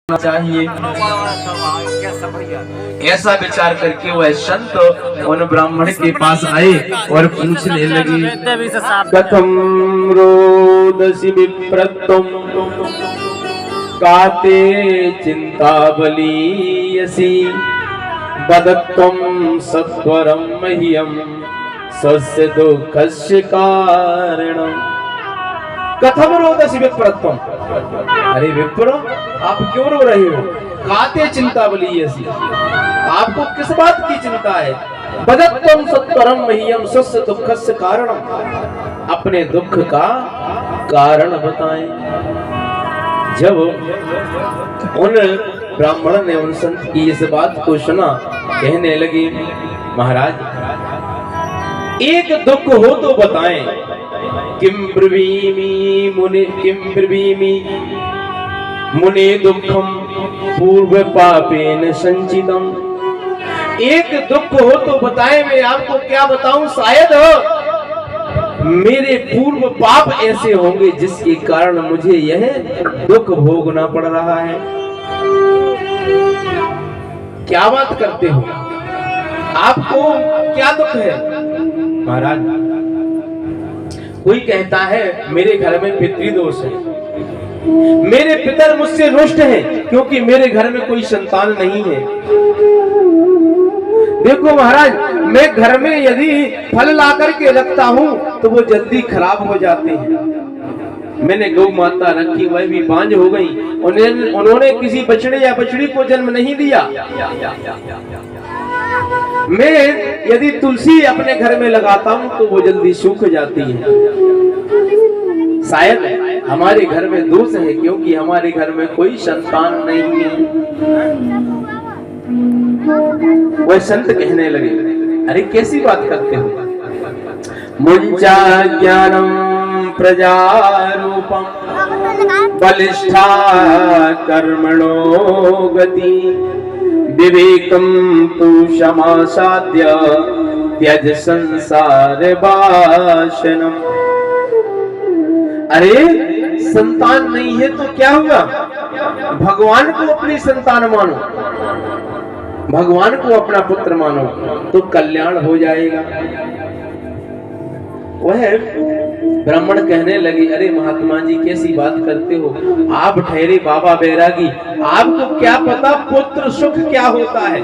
चाहिए। ऐसा विचार करके वह संत उन ब्राह्मण के पास आए और पूछने लगे, कथम रोदसी विप्रत्वम काते चिंता बलीयसी बदत्वम सत्वरम मह्यम स्वस्य दुःखस्य कारणम। कथम रोदसी विप्रत्वम, अरे विप्र आप क्यों रो रहे हो? काते चिंता बलीयसी, आपको किस बात की चिंता है? बदत्वम सत्वरम मह्यम स्वस्य दुःखस्य कारणम, अपने दुख का कारण बताएं। जब उन ब्राह्मण ने उन संत की इस बात को सुना, कहने लगे, महाराज एक दुख हो तो बताएं। किम ब्रवीमि मुने दुखम पूर्व पापेन संचितम। एक दुख हो तो बताएं, मैं आपको क्या बताऊं? शायद मेरे पूर्व पाप ऐसे होंगे जिसके कारण मुझे यह दुख भोगना पड़ रहा है। क्या बात करते हो? आपको क्या दुख है? महाराज कोई कहता है मेरे घर में पितृदोष है, मेरे पितर मुझसे रुष्ट हैं क्योंकि मेरे घर में कोई संतान नहीं है। देखो महाराज, मैं घर में यदि फल ला करके रखता हूं तो वो जल्दी खराब हो जाते हैं। मैंने गौ माता रखी, वह भी बांझ हो गई, उन्होंने किसी बछड़े या बछड़ी को जन्म नहीं दिया। मैं यदि तुलसी अपने घर में लगाता हूं तो वो जल्दी सूख जाती है। शायद हमारे घर में दोष है क्योंकि हमारे घर में कोई संतान नहीं है। वह संत कहने लगे, अरे कैसी बात करते हो? मुंचा ज्ञानम प्रजारूपम बलिष्ठा कर्मणो गति विवेकम तु क्षमासाद्य त्यज संसार भाषणम। अरे संतान नहीं है तो क्या हुआ? भगवान को अपनी संतान मानो, भगवान को अपना पुत्र मानो तो कल्याण हो जाएगा। वह ब्राह्मण कहने लगे, अरे महात्मा जी कैसी बात करते हो? आप ठहरे बाबा बैरागी, आपको क्या पता पुत्र सुख क्या होता है?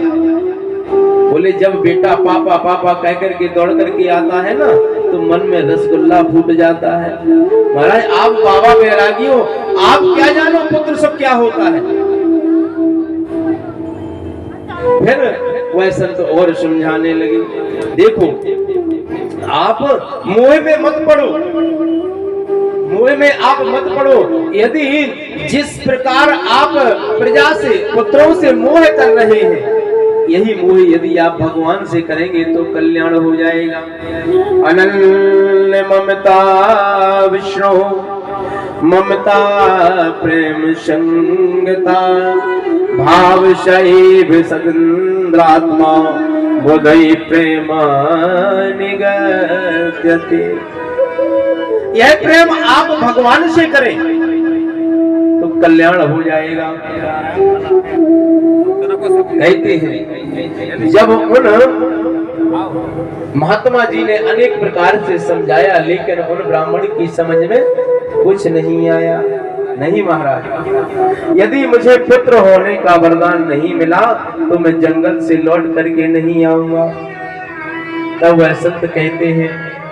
बोले जब बेटा पापा पापा कह करके दौड़ करके आता है ना तो मन में रसगुल्ला फूट जाता है। महाराज आप बाबा बैरागी हो, आप क्या जानो पुत्र सुख क्या होता है? फिर वह संत और समझाने लगे, देखो आप मोह में मत पड़ो, मोह में आप मत पड़ो। यदि जिस प्रकार आप प्रजा से पुत्रों से मोह कर रहे हैं, यही मोह यदि आप भगवान से करेंगे तो कल्याण हो जाएगा। अनन्य ममता विष्णु ममता प्रेम संगता भाव शैव सदन्द्रात्मा बोधई प्रेम निगद्यते। यह प्रेम आप भगवान से करें तो कल्याण हो जाएगा। कहते हैं जब उन महात्मा जी ने अनेक प्रकार से समझाया लेकिन उन ब्राह्मण की समझ में कुछ नहीं आया। नहीं महाराज, यदि मुझे पुत्र होने का वरदान नहीं मिला तो मैं जंगल से लौट करके नहीं आऊंगा। तब वह संत कहते हैं,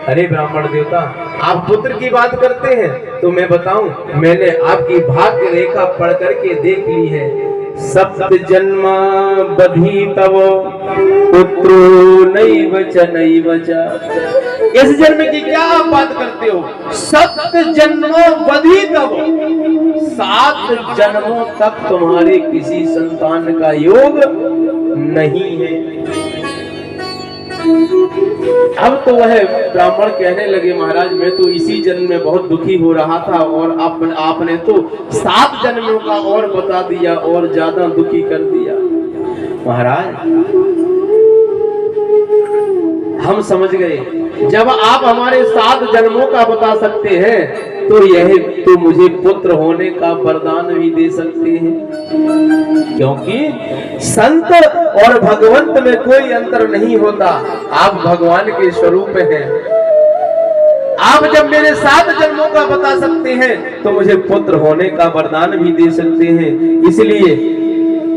अरे ब्राह्मण देवता आप पुत्र की बात करते हैं तो मैं बताऊं, मैंने आपकी भाग्य रेखा पढ़ करके देख ली है। सप्त जन्म बधी तव पुत्रो नैव च नैव च। इस जन्म की क्या आप बात करते हो? सप्त जन्मों बधी तव, 7 जन्मों तक तुम्हारे किसी संतान का योग नहीं है। अब तो वह ब्राह्मण कहने लगे, महाराज मैं तो इसी जन्म में बहुत दुखी हो रहा था और आपने तो 7 जन्मों का और बता दिया और ज्यादा दुखी कर दिया। महाराज हम समझ गए जब आप हमारे 7 जन्मों का बता सकते हैं तो यह तो मुझे पुत्र होने का वरदान भी दे सकते हैं, क्योंकि संत और भगवंत में कोई अंतर नहीं होता। आप भगवान के स्वरूप हैं। आप जब मेरे 7 जन्मों का बता सकते हैं तो मुझे पुत्र होने का वरदान भी दे सकते हैं। इसलिए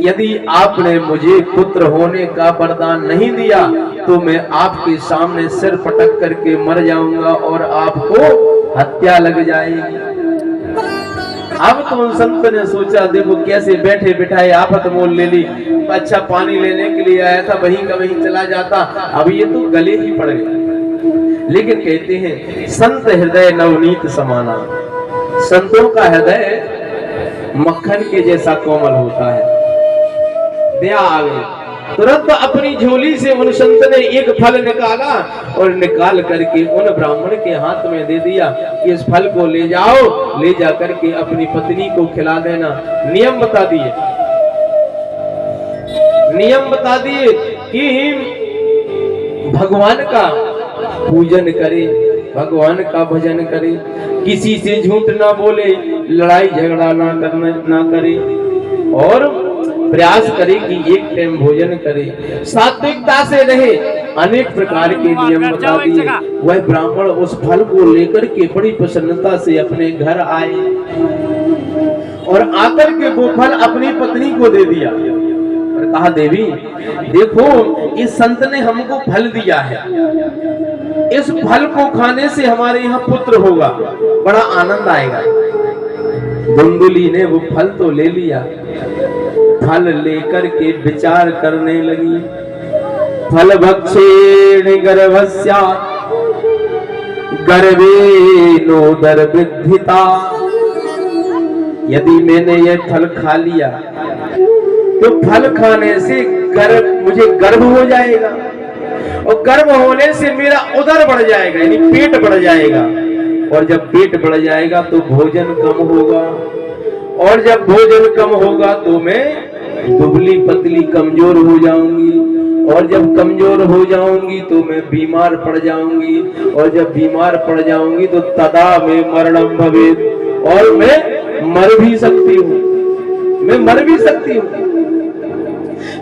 यदि आपने मुझे पुत्र होने का वरदान नहीं दिया तो मैं आपके सामने सिर पटक करके मर जाऊंगा और आपको हत्या लग जाएगी। अब तो उन संत ने सोचा, देखो कैसे बैठे बिठाए आफत मोल ले ली। अच्छा, पानी लेने के लिए आया था, वहीं का वहीं चला जाता, अब ये तो गले ही पड़ गए। लेकिन कहते हैं संत हृदय नवनीत समाना, संतों का हृदय मक्खन के जैसा कोमल होता है। दया आ गई, तुरंत अपनी झोली से उन संत ने एक फल निकाला और निकाल करके उन ब्राह्मण के हाथ में दे दिया कि इस फल को ले जाओ, ले जा करके अपनी पत्नी को खिला देना। नियम बता दिए, नियम बता दिए कि भगवान का पूजन करे, भगवान का भजन करे, किसी से झूठ ना बोले, लड़ाई झगड़ा ना करे और प्रयास करे कि एक टाइम भोजन करे, सात्विकता से रहे। अनेक प्रकार के नियम बता दिए। वह ब्राह्मण उस फल को लेकर के बड़ी प्रसन्नता से अपने घर आए और आकर के वो फल अपनी पत्नी को दे दिया और कहा, देवी देखो इस संत ने हमको फल दिया है, इस फल को खाने से हमारे यहाँ पुत्र होगा, बड़ा आनंद आएगा। धुंधुली ने वो फल तो ले लिया, फल लेकर के विचार करने लगी। फल भक्षेण गर्भस्या गर्भेनोदर विद्धिता, यदि मैंने ये फल खा लिया तो फल खाने से मुझे गर्भ हो जाएगा और गर्भ होने से मेरा उदर बढ़ जाएगा, यानी पेट बढ़ जाएगा, और जब पेट बढ़ जाएगा तो भोजन कम होगा, और जब भोजन कम होगा तो मैं दुबली पतली कमजोर हो जाऊंगी, और जब कमजोर हो जाऊंगी तो मैं बीमार पड़ जाऊंगी, और जब बीमार पड़ जाऊंगी तो तदा में मरणम भवेत्, और मैं मर भी सकती हूँ, मैं मर भी सकती हूँ।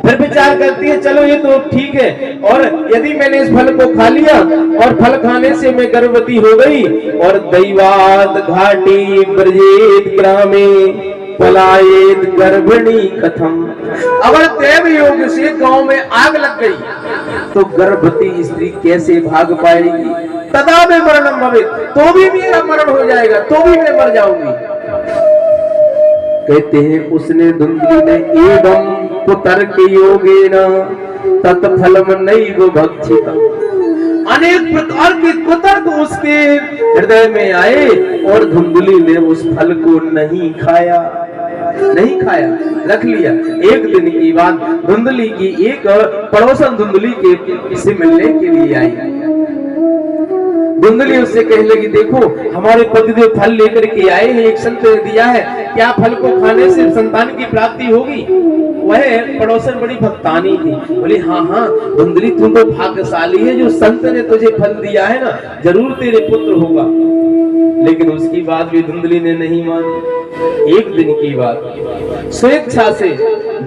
फिर विचार करती है, चलो ये तो ठीक है, और यदि मैंने इस फल को खा लिया और फल खाने से मैं गर्भवती हो गई, और दैवात घाटी ब्रजेत ग्रामे पलायेत गर्भिणी कथम, अगर देव योग से गांव में आग लग गई तो गर्भवती स्त्री कैसे भाग पाएगी? तदा में मरणम भवेत्, तो भी मेरा मरण हो जाएगा, तो भी मैं मर जाऊंगी। कहते हैं उसने धुंधली ने एवं कुतर्क योगेन तत्फलम नैव भक्षितम्, अनेक प्रकार के कुतर्क उसके हृदय में आए और धुंधली ने उस फल को नहीं खाया, रख लिया। एक दिन की बात, धुंधली की एक पड़ोसन धुंधली के से मिलने के लिए आई। धुंधली उससे कहने लगी, देखो हमारे पतिदेव फल लेकर के आए हैं, एक संत ने दिया है, क्या फल को खाने से संतान की प्राप्ति होगी? वह पड़ोसन बड़ी भक्तानी थी, बोली हाँ हाँ धुंधली तू तो भाग्यशाली है, जो संत ने तुझे फल दिया है ना, जरूर तेरे पुत्र होगा। लेकिन उसकी बात भी धुंधली ने नहीं मानी। एक दिन की बात, स्वेच्छा से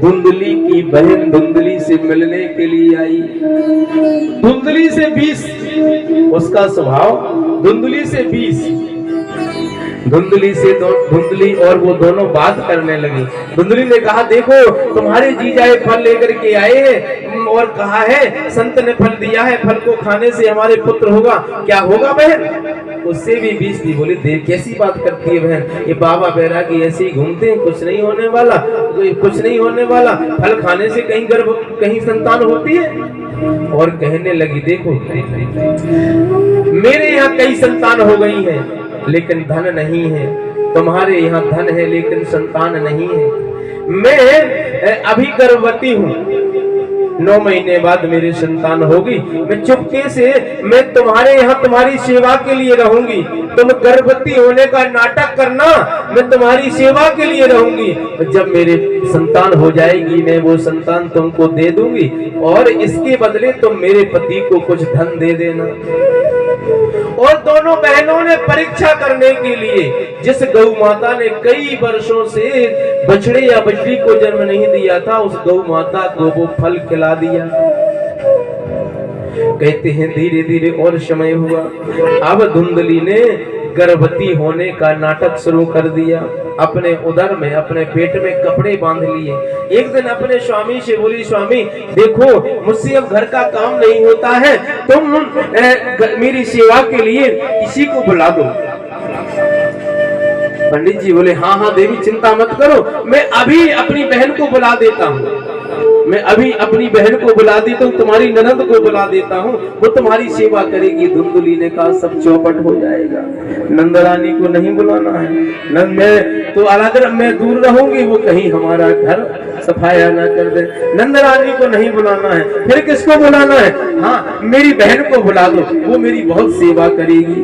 धुंधली की बहन धुंधली से मिलने के लिए आई। धुंधली से 20, उसका स्वभाव धुंधली से 20। धुंधली और वो दोनों बात करने लगी। धुंधली ने कहा, देखो तुम्हारे जीजा फल लेकर के आए हैं और कहा है संत ने फल दिया है, फल को खाने से हमारे पुत्र होगा, क्या होगा बहन? उससे भी 20 थी। बोली देख कैसी बात करती है बहन, ये बाबा बैरागी ऐसे ही घूमते हैं, कुछ नहीं होने वाला, कुछ नहीं होने वाला, फल खाने से कहीं गर्भ कहीं संतान होती है। और कहने लगी, देखो मेरे यहाँ कई संतान हो गई है लेकिन धन नहीं है, तुम्हारे यहाँ धन है लेकिन संतान नहीं है। मैं अभी गर्भवती हूँ, 9 महीने बाद मेरी संतान होगी, मैं चुपके से मैं तुम्हारे यहाँ तुम्हारी सेवा के लिए रहूंगी, तुम गर्भवती होने का नाटक करना, मैं तुम्हारी सेवा के लिए रहूंगी, जब मेरी संतान हो जाएगी मैं वो संतान तुमको दे दूंगी और इसके बदले तुम मेरे पति को कुछ धन दे देना। और दोनों बहनों ने परीक्षा करने के लिए, जिस गौ माता ने कई वर्षों से बछड़े या बछड़ी को जन्म नहीं दिया था, उस गौ माता को वो फल खिला दिया। कहते हैं धीरे धीरे और समय हुआ। अब धुंधली ने गर्भवती होने का नाटक शुरू कर दिया। अपने उदर में, अपने पेट में कपड़े बांध लिए। एक दिन अपने स्वामी से बोली, स्वामी देखो मुझसे अब घर का काम नहीं होता है, तुम मेरी सेवा के लिए किसी को बुला दो। पंडित जी बोले, हाँ हाँ देवी चिंता मत करो, मैं अभी अपनी बहन को बुला देता हूँ, मैं अभी अपनी बहन को बुला देता हूँ, तुम्हारी ननद को बुला देता हूँ, वो तुम्हारी सेवा करेगी। धुंधली ने कहा सब चौपट हो जाएगा, नंदरानी को नहीं बुलाना है, नंद मैं तो अलग मैं दूर रहूंगी, वो कहीं हमारा घर सफाया ना कर दे। नंदरानी को नहीं बुलाना है, फिर किसको बुलाना है? हाँ मेरी बहन को बुला दो, वो मेरी बहुत सेवा करेगी,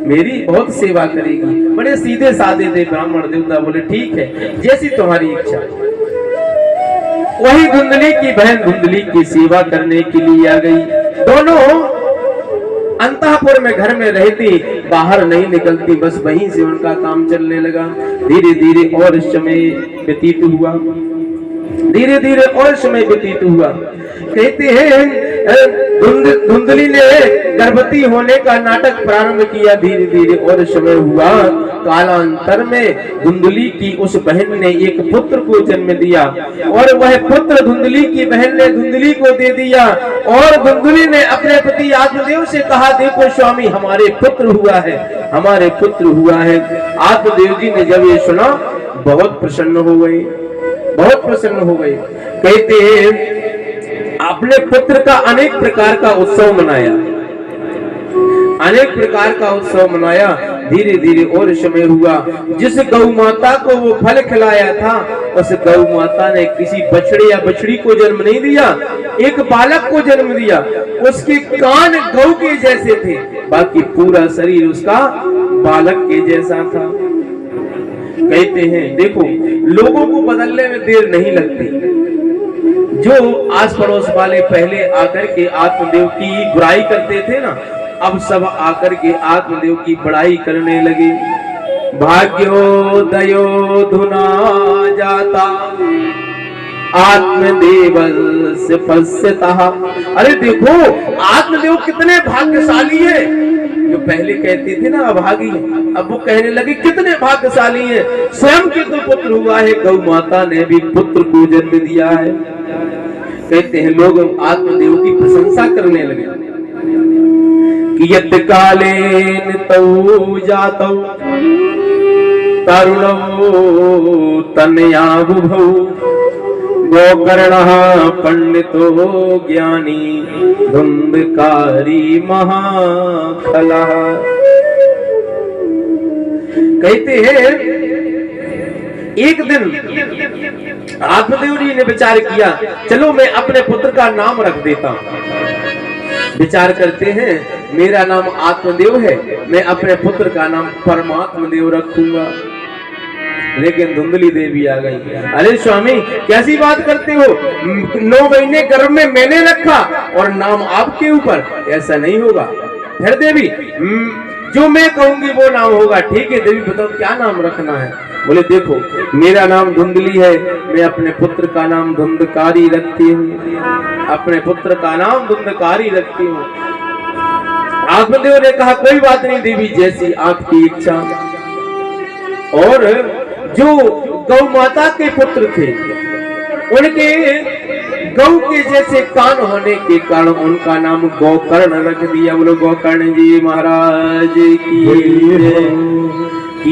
मेरी बहुत सेवा करेगी। बड़े सीधे साधे थे ब्राह्मण देवता, बोले ठीक है जैसी तुम्हारी इच्छा। वही धुंधली की बहन धुंधली की सेवा करने के लिए आ गई। दोनों अंतःपुर में घर में रहती, बाहर नहीं निकलती, बस वहीं से उनका काम चलने लगा। धीरे धीरे और समय व्यतीत हुआ, धीरे धीरे और समय व्यतीत हुआ। कहते हैं धुंधली ने गर्भवती होने का नाटक प्रारंभ किया। धीरे धीरे और समय हुआ। कालांतर में धुंधली की उस बहन ने एक पुत्र को जन्म दिया और वह पुत्र धुंधली की बहन ने धुंधली को दे दिया। और धुंधली ने अपने पति आत्मदेव से कहा, देखो स्वामी हमारे पुत्र हुआ है, हमारे पुत्र हुआ है। आत्मदेव जी ने जब ये सुना बहुत प्रसन्न हो गए, बहुत प्रसन्न हो गए। कहते हैं अपने पुत्र का अनेक प्रकार का उत्सव मनाया, अनेक प्रकार का उत्सव मनाया। धीरे धीरे और समय हुआ। जिस गौ माता को वो फल खिलाया था, उस गौ माता ने किसी बछड़े या बछड़ी को जन्म नहीं दिया, एक बालक को जन्म दिया। उसके कान गौ के जैसे थे, बाकी पूरा शरीर उसका बालक के जैसा था। कहते हैं देखो लोगों को बदलने में देर नहीं लगती। जो आस पड़ोस वाले पहले आकर के आत्मदेव की बुराई करते थे ना, अब सब आकर के आत्मदेव की बड़ाई करने लगे। भाग्योदयो धुना जाता आत्मदेव से पश्यता। अरे देखो आत्मदेव कितने भाग्यशाली है। जो पहले कहती थी ना अभागी, अब वो कहने लगे कितने भाग्यशाली है, स्वयं के तो पुत्र हुआ है, गौ माता ने भी पुत्र को जन्म दिया है। कहते हैं लोग आत्मदेव की प्रशंसा करने लगे कि यत् कालेन तौ जातौ तरुणौ तनया बुभौ गोकर्णः पंडितो ज्ञानी धुंधकारी महाखलः। कहते हैं एक दिन आत्मदेव जी ने विचार किया, चलो मैं अपने पुत्र का नाम रख देता हूं। विचार करते हैं मेरा नाम आत्मदेव है, मैं अपने पुत्र का नाम परमात्मा देव रखूंगा। लेकिन धुंधली देवी आ गई। अरे स्वामी कैसी बात करते हो, 9 महीने गर्भ में मैंने रखा और नाम आपके ऊपर, ऐसा नहीं होगा। फिर देवी जो मैं कहूंगी वो नाम होगा। ठीक है देवी बताओ क्या नाम रखना है। बोले देखो मेरा नाम धुंधली है, मैं अपने पुत्र का नाम धुंधकारी रखती हूँ, अपने पुत्र का नाम धुंधकारी रखती हूँ। आत्मदेव ने कहा कोई बात नहीं देवी, जैसी आपकी इच्छा। और जो गौ माता के पुत्र थे उनके गौ के जैसे कान होने के कारण उनका नाम गोकर्ण रख दिया। बोलो गोकर्ण जी महाराज की।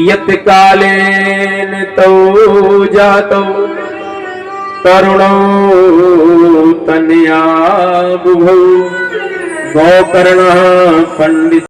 यत् कालेन तौ जातौ तरुणौ तनया बुभौ गोकर्णः पंडित